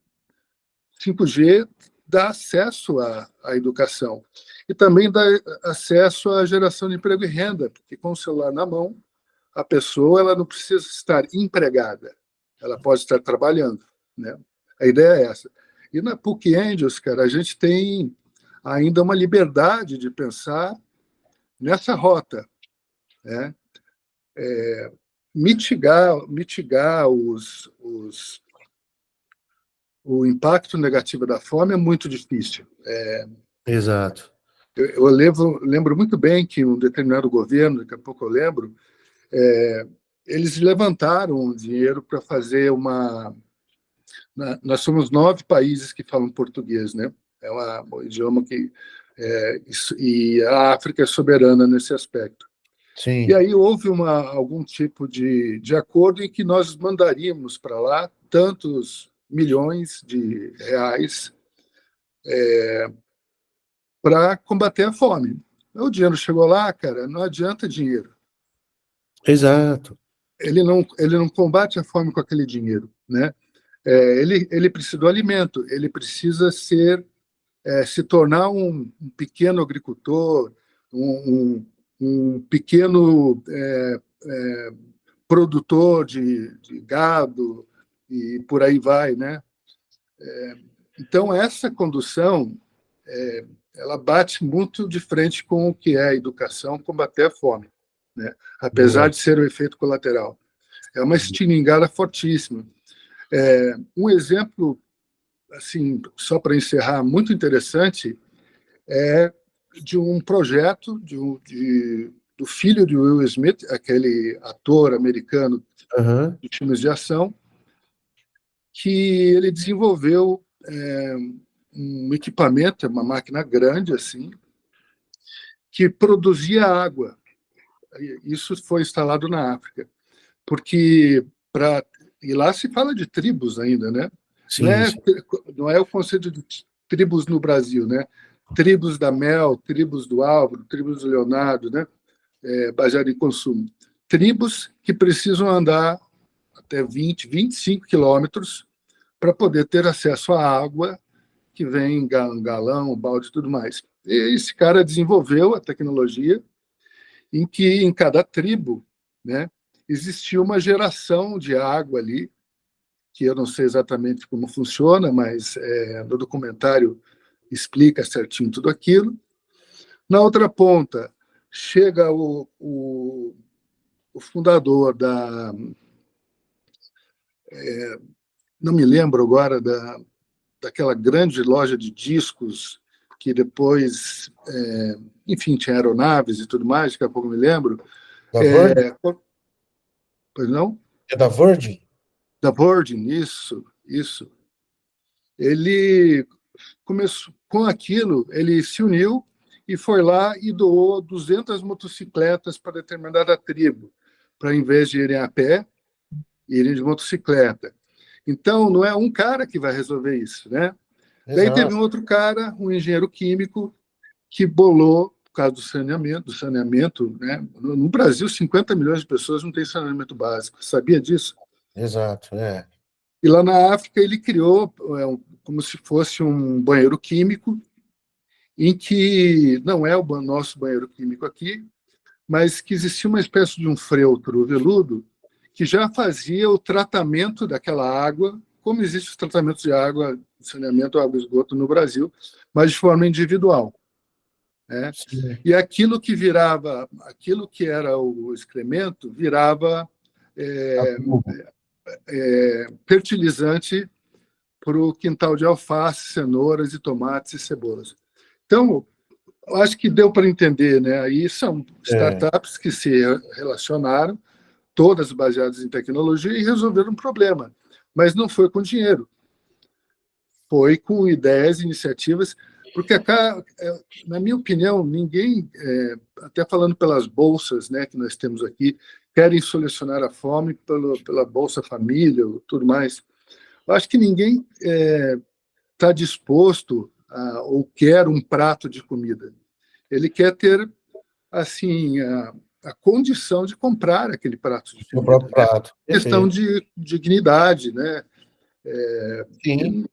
5G dá acesso à educação e também dá acesso à geração de emprego e renda, porque com o celular na mão, a pessoa ela não precisa estar empregada, ela pode estar trabalhando, né? A ideia é essa. E na PUC Angels, cara, a gente tem ainda uma liberdade de pensar nessa rota, né? Mitigar o impacto negativo da fome é muito difícil. exato. Lembro muito bem que um determinado governo, daqui a pouco eu lembro, eles levantaram dinheiro para fazer uma. Nós somos 9 países que falam português, né? Um idioma que. E a África é soberana nesse aspecto. E Sim, aí houve algum tipo de acordo em que nós mandaríamos para lá tantos milhões de reais para combater a fome. O dinheiro chegou lá, cara, não adianta dinheiro. exato. Ele não combate a fome com aquele dinheiro, né? Ele precisa do alimento, ele precisa se tornar um pequeno agricultor, um pequeno produtor de gado e por aí vai, né? Então essa condução ela bate muito de frente com o que é a educação, combater a fome, né? Apesar Boa. de ser o efeito colateral. É uma estilingada fortíssima. Um exemplo, assim, só para encerrar, muito interessante, é de um projeto do filho de Will Smith, aquele ator americano Aham. de filmes de ação, que ele desenvolveu um equipamento, uma máquina grande assim, que produzia água. Isso foi instalado na África, porque e lá se fala de tribos ainda, né? Não Sim, é, sim. não é o conceito de tribos no Brasil, né? Tribos da Mel, tribos do Álvaro, tribos do Leonardo, né? Baseado em consumo. Tribos que precisam andar até 20, 25 quilômetros para poder ter acesso à água que vem em galão, balde e tudo mais. E esse cara desenvolveu a tecnologia em que em cada tribo, né, existia uma geração de água ali, que eu não sei exatamente como funciona, mas no documentário explica certinho tudo aquilo. Na outra ponta, chega o fundador não me lembro agora, daquela grande loja de discos que depois, enfim, tinha aeronaves e tudo mais, daqui a pouco me lembro. Da Virgin? Pois não? É da Virgin? Da Virgin, isso. Ele começou com aquilo, ele se uniu e foi lá e doou 200 motocicletas para determinada tribo, para em vez de irem a pé, irem de motocicleta. Então, não é um cara que vai resolver isso, né? Daí teve Exato. um outro cara, um engenheiro químico, que bolou, por causa do saneamento, né? No Brasil, 50 milhões de pessoas não têm saneamento básico. Sabia disso? Exato, é. E lá na África ele criou como se fosse um banheiro químico, em que não é o nosso banheiro químico aqui, mas que existia uma espécie de um feltro veludo que já fazia o tratamento daquela água como existem os tratamentos de água, saneamento, água e esgoto no Brasil, mas de forma individual, né? Sim. E aquilo que era o excremento, virava Adubo. fertilizante para o quintal de alface, cenouras e tomates e cebolas. Então, eu acho que deu para entender, né? Aí são startups que se relacionaram, todas baseadas em tecnologia, e resolveram um problema. Mas não foi com dinheiro, foi com ideias, iniciativas, porque acá, na minha opinião, ninguém, até falando pelas bolsas, né, que nós temos aqui, querem solucionar a fome pela Bolsa Família, tudo mais. Eu acho que ninguém está disposto ou quer um prato de comida. Ele quer ter assim a condição de comprar aquele prato de O comida, próprio né? prato. Questão Perfeito. de dignidade, né? Sim,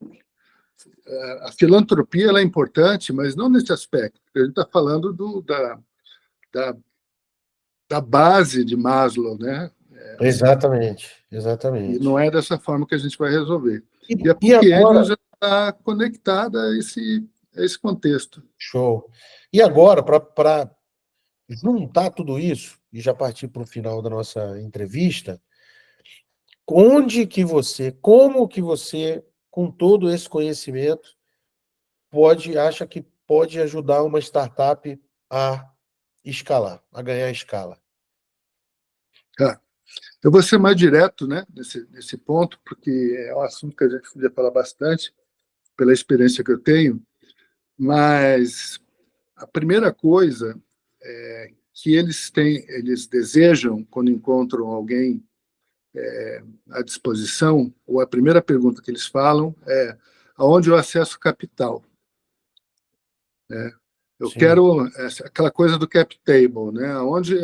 A filantropia ela é importante, mas não nesse aspecto. A gente está falando da, da base de Maslow, né? exatamente, E exatamente. não é dessa forma que a gente vai resolver. E, E a e PUC agora, Engels está conectada a esse contexto. show. E agora, para juntar tudo isso e já partir para o final da nossa entrevista, como que você, com todo esse conhecimento, acha que pode ajudar uma startup a escalar, a ganhar escala? Tá. Eu vou ser mais direto, né, nesse ponto, porque é um assunto que a gente podia falar bastante, pela experiência que eu tenho, mas a primeira coisa que eles desejam quando encontram alguém à disposição, ou a primeira pergunta que eles falam é aonde eu acesso capital, né? Eu Sim. quero aquela coisa do cap table, né? Onde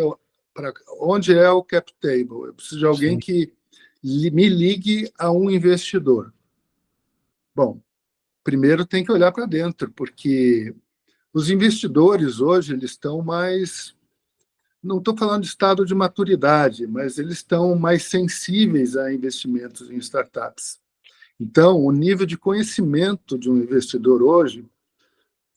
é o cap table? Eu preciso de alguém Sim. que me ligue a um investidor. Bom, primeiro tem que olhar para dentro, porque os investidores hoje eles estão mais, não estou falando de estado de maturidade, mas eles estão mais sensíveis a investimentos em startups. Então, o nível de conhecimento de um investidor hoje,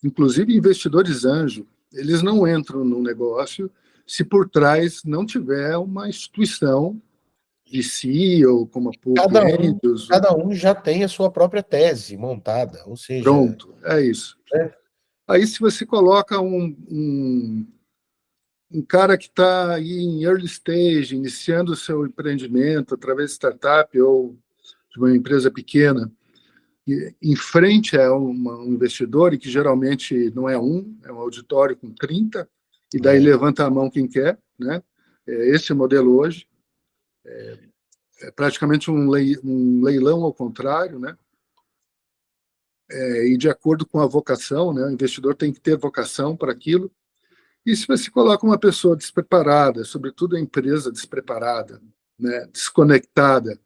inclusive investidores anjo, eles não entram no negócio se por trás não tiver uma instituição de CEO, como a PUC Cada um, Angels, cada um já tem a sua própria tese montada, ou seja, pronto, é isso. né? Aí, se você coloca um cara que está aí em early stage, iniciando o seu empreendimento através de startup ou de uma empresa pequena, em frente a um investidor, e que geralmente não é um auditório com 30, e daí É, levanta a mão quem quer, né? Esse é o modelo hoje. É praticamente um leilão ao contrário, né? E de acordo com a vocação, né? O investidor tem que ter vocação para aquilo. E se você coloca uma pessoa despreparada, sobretudo a empresa despreparada, né? Desconectada,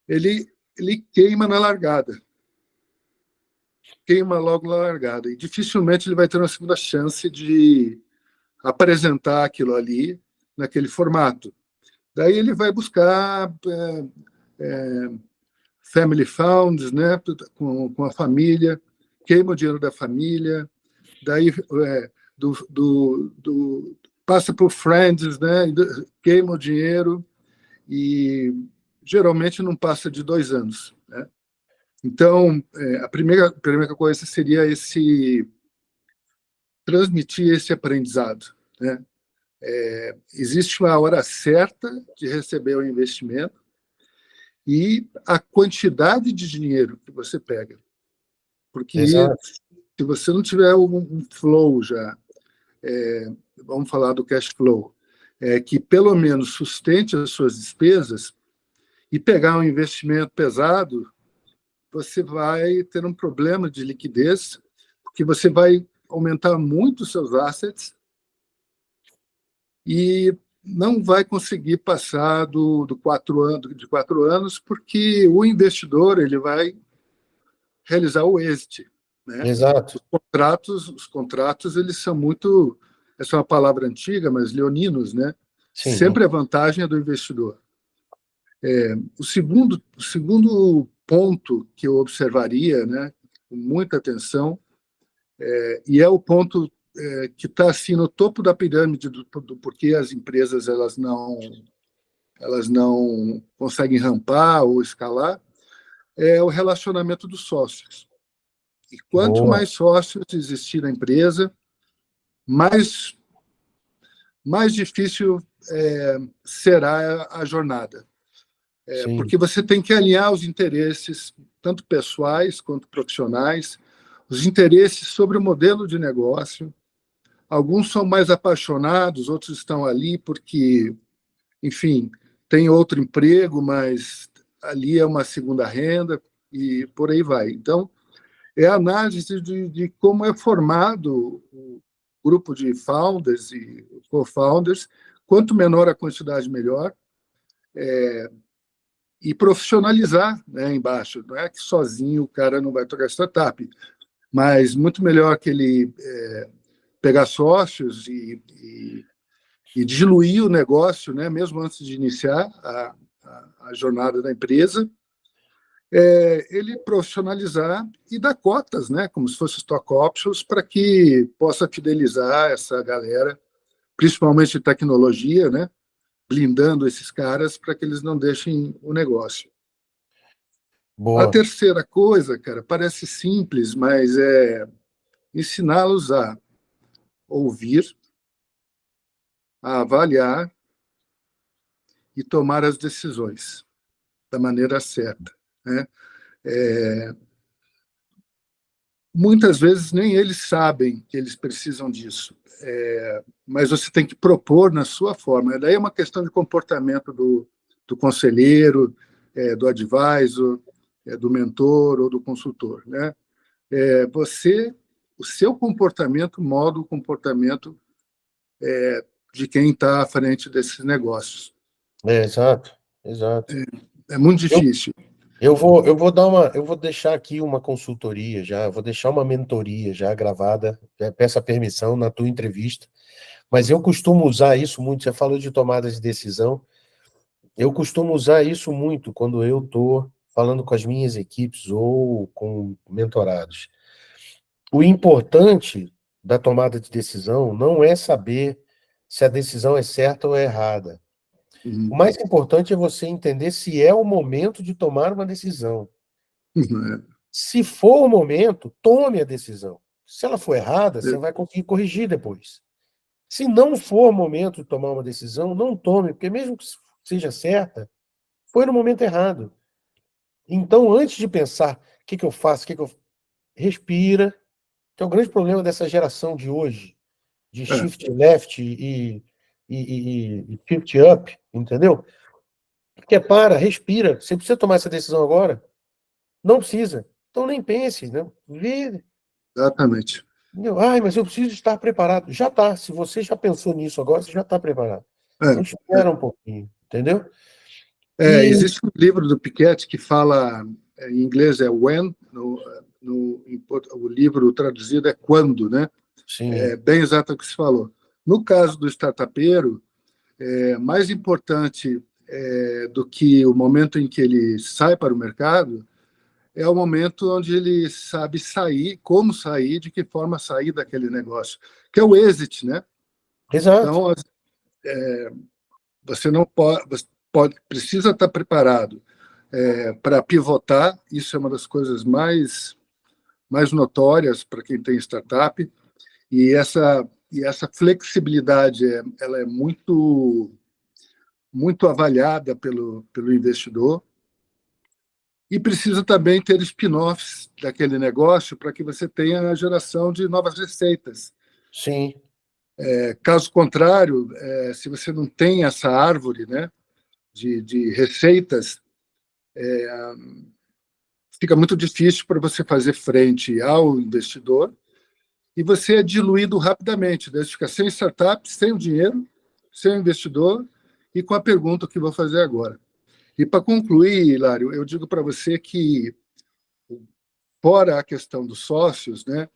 ele queima na largada. Queima logo na largada. E dificilmente ele vai ter uma segunda chance de apresentar aquilo ali naquele formato. Daí ele vai buscar family funds, né, com a família, queima o dinheiro da família, daí passa por friends, né, queima o dinheiro e geralmente não passa de 2 anos, né? Então, a primeira coisa seria transmitir esse aprendizado, né? Existe uma hora certa de receber o investimento e a quantidade de dinheiro que você pega. Porque exato. se você não tiver um flow já, vamos falar do cash flow, que pelo menos sustente as suas despesas e pegar um investimento pesado, você vai ter um problema de liquidez, porque você vai aumentar muito os seus assets e não vai conseguir passar de 4 anos, porque o investidor ele vai realizar o exit, né? Exato. Os contratos eles são muito, essa é uma palavra antiga, mas leoninos, né? Sim. Sempre a vantagem é do investidor. O segundo ponto que eu observaria, né, com muita atenção, e é o ponto que está assim no topo da pirâmide do porquê as empresas elas não conseguem rampar ou escalar, é o relacionamento dos sócios. E quanto Boa. mais sócios existir na empresa, mais difícil será a jornada. Sim. Porque você tem que alinhar os interesses, tanto pessoais quanto profissionais, os interesses sobre o modelo de negócio. Alguns são mais apaixonados, outros estão ali porque, enfim, tem outro emprego, mas ali é uma segunda renda e por aí vai. Então, é a análise de como é formado o grupo de founders e co-founders. Quanto menor a quantidade, melhor. E profissionalizar, né, embaixo. Não é que sozinho o cara não vai tocar startup, mas muito melhor que ele pegar sócios e diluir o negócio, né, mesmo antes de iniciar a jornada da empresa, ele profissionalizar e dar cotas, né, como se fosse stock options, para que possa fidelizar essa galera, principalmente de tecnologia, né, blindando esses caras para que eles não deixem o negócio. A Boa. terceira coisa, cara, parece simples, mas é ensiná-los a ouvir, a avaliar e tomar as decisões da maneira certa, né? Muitas vezes nem eles sabem que eles precisam disso, mas você tem que propor na sua forma. Daí é uma questão de comportamento do conselheiro, do advisor, do mentor ou do consultor, né? O seu comportamento molda o comportamento de quem está à frente desses negócios. Exato, exato. É muito Eu, difícil. eu vou deixar aqui uma consultoria já, eu vou deixar uma mentoria já gravada, peço a permissão na tua entrevista, mas eu costumo usar isso muito, você falou de tomada de decisão, eu costumo usar isso muito quando eu estou falando com as minhas equipes ou com mentorados. O importante da tomada de decisão não é saber se a decisão é certa ou é errada. O Uhum. mais importante é você entender se é o momento de tomar uma decisão. Se for o momento, tome a decisão. Se ela for errada, você vai conseguir corrigir depois. Se não for o momento de tomar uma decisão, não tome, porque mesmo que seja certa, foi no momento errado. Então, antes de pensar o que eu faço, respira, que é o grande problema dessa geração de hoje, de shift left e shift up, entendeu? Porque respira. Você precisa tomar essa decisão agora? Não precisa. Então nem pense, né? Vê. Exatamente. Entendeu? Ai, mas eu preciso estar preparado. Já está. Se você já pensou nisso agora, você já está preparado. Então espera um pouquinho, entendeu? Existe um livro do Piketty que fala, em inglês é When, o livro traduzido é Quando, né? Sim. É bem exato o que você falou. No caso do startupeiro, mais importante do que o momento em que ele sai para o mercado é o momento onde ele sabe sair, como sair, de que forma sair daquele negócio, que é o exit, né? Exato. Então, você não precisa estar preparado para pivotar. Isso é uma das coisas mais notórias para quem tem startup. E essa flexibilidade ela é muito avaliada pelo investidor. E precisa também ter spin-offs daquele negócio para que você tenha a geração de novas receitas. Sim. Caso contrário, se você não tem essa árvore, né, de receitas, fica muito difícil para você fazer frente ao investidor e você é diluído rapidamente. Você fica sem startup, sem o dinheiro, sem o investidor e com a pergunta: o que vou fazer agora? E para concluir, Hilário, eu digo para você que, fora a questão dos sócios, né,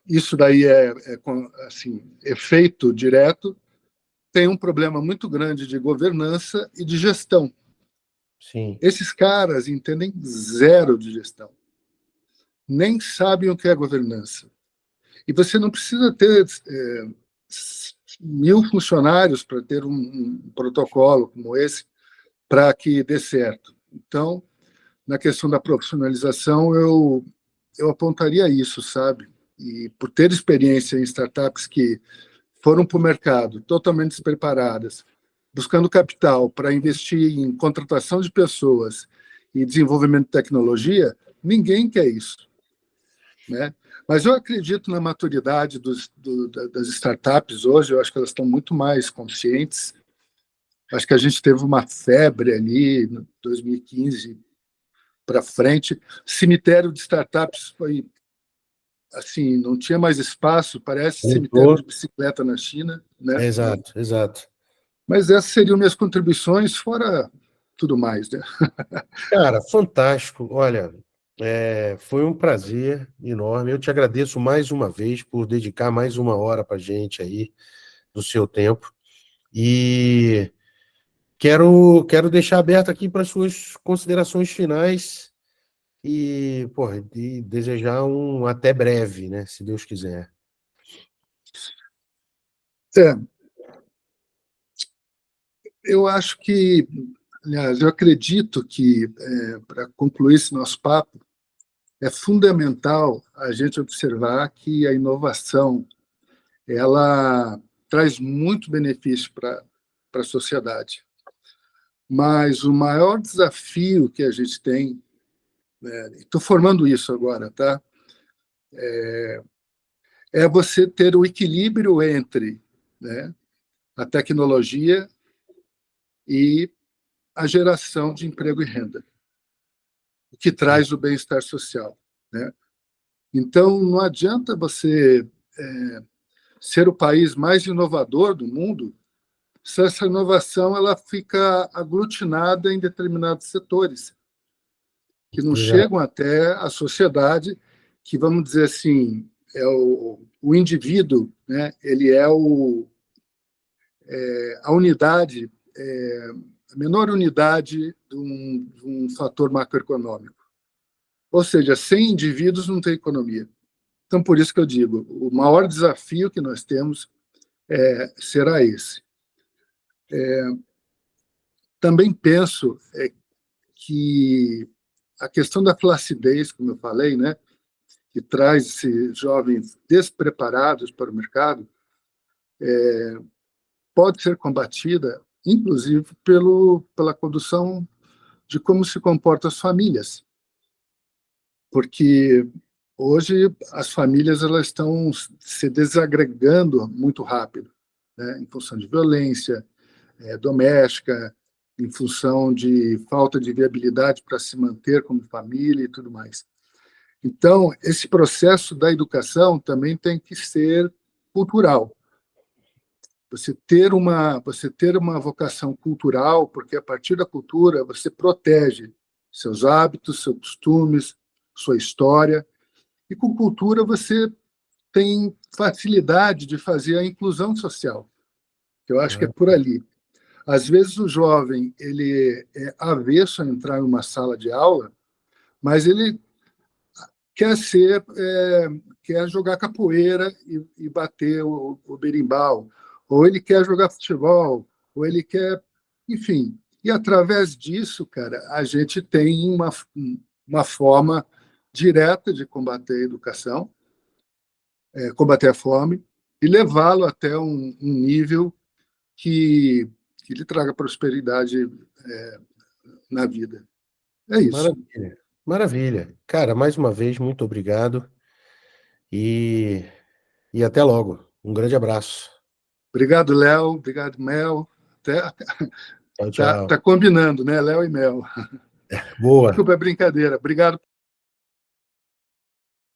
isso daí assim, efeito direto, tem um problema muito grande de governança e de gestão. sim. Esses caras entendem zero de gestão, nem sabem o que é governança. E você não precisa ter 1.000 funcionários para ter um protocolo como esse para que dê certo. Então, na questão da profissionalização, eu apontaria isso, sabe? E por ter experiência em startups que foram para o mercado totalmente despreparadas, buscando capital para investir em contratação de pessoas e desenvolvimento de tecnologia, ninguém quer isso, né? Mas eu acredito na maturidade das startups hoje, eu acho que elas estão muito mais conscientes. Acho que a gente teve uma febre ali em 2015 para frente. Cemitério de startups foi assim, não tinha mais espaço, parece cemitério de bicicleta na China, né? Exato, exato. Mas essas seriam minhas contribuições, fora tudo mais, né? Cara, fantástico. Olha, foi um prazer enorme. Eu te agradeço mais uma vez por dedicar mais uma hora para gente aí do seu tempo. E quero deixar aberto aqui para suas considerações finais e, porra, e desejar um até breve, né? Se Deus quiser. É, eu acho que, aliás, eu acredito que, para concluir esse nosso papo, é fundamental a gente observar que a inovação ela traz muito benefício para a sociedade. Mas o maior desafio que a gente tem, estou formando isso agora, tá? É você ter o equilíbrio entre, né, a tecnologia e a geração de emprego e renda, o que traz o bem-estar social, né? Então, não adianta você ser o país mais inovador do mundo se essa inovação ela fica aglutinada em determinados setores, que não Exato. chegam até a sociedade, que, vamos dizer assim, é o indivíduo, né? Ele é a unidade, a menor unidade de um fator macroeconômico. Ou seja, sem indivíduos não tem economia. Então, por isso que eu digo, o maior desafio que nós temos será esse. Também penso que a questão da flacidez, como eu falei, né, que traz esses jovens despreparados para o mercado, pode ser combatida, inclusive, pela condução de como se comportam as famílias. Porque hoje as famílias elas estão se desagregando muito rápido, né, em função de violência doméstica, em função de falta de viabilidade para se manter como família e tudo mais. Então, esse processo da educação também tem que ser cultural. Você ter uma vocação cultural, porque a partir da cultura você protege seus hábitos, seus costumes, sua história, e com cultura você tem facilidade de fazer a inclusão social, que eu acho que é por ali. Às vezes o jovem ele é avesso a entrar em uma sala de aula, mas ele quer jogar capoeira e bater o berimbau, ou ele quer jogar futebol, ou ele quer, enfim. E através disso, cara, a gente tem uma forma direta de combater a educação, combater a fome e levá-lo até um nível que lhe traga prosperidade na vida. É isso. Maravilha. Maravilha. Cara, mais uma vez, muito obrigado e, e até logo. Um grande abraço. Obrigado, Léo. Obrigado, Mel. Tchau, Tá tchau. combinando, né? Léo e Mel. Boa. Desculpa a brincadeira. Obrigado